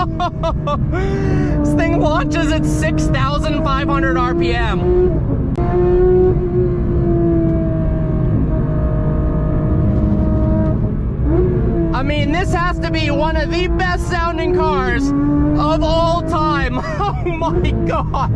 This thing launches at 6,500 RPM. I mean, this has to be one of the best sounding cars of all time. Oh my God.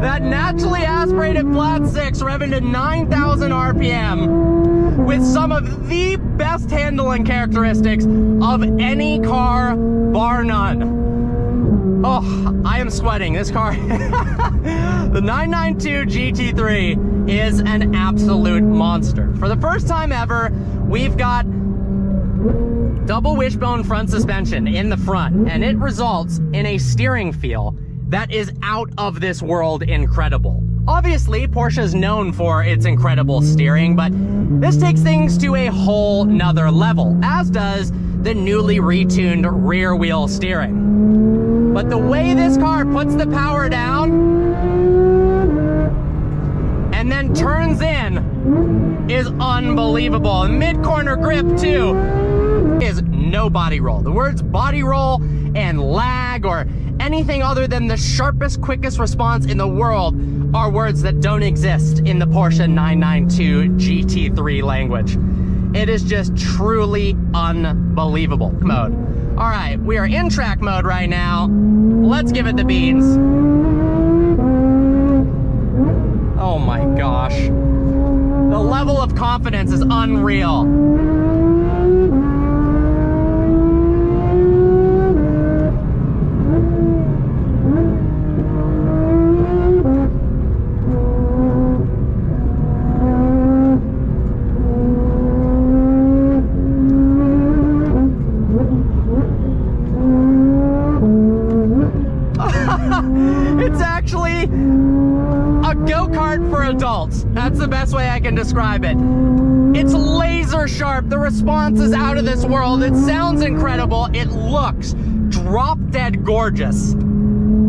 That naturally aspirated flat six revving to 9,000 RPM with some of the best handling characteristics of any car, bar none. Oh, I am sweating. This car, the 992 GT3 is an absolute monster. For the first time ever, we've got double wishbone front suspension in the front, and it results in a steering feel that is out of this world incredible. Obviously, Porsche is known for its incredible steering, but this takes things to a whole nother level, as does the newly retuned rear wheel steering. But the way this car puts the power down and then turns in is unbelievable. Mid-corner grip too is no body roll. The words body roll and lag or anything other than the sharpest, quickest response in the world are words that don't exist in the Porsche 992 GT3 language. It is just truly unbelievable. Mode. All right, we are in track mode right now. Let's give it the beans. Oh my gosh. The level of confidence is unreal. It's actually a go-kart for adults. That's the best way I can describe it. It's laser sharp. The response is out of this world. It sounds incredible. It looks drop dead gorgeous.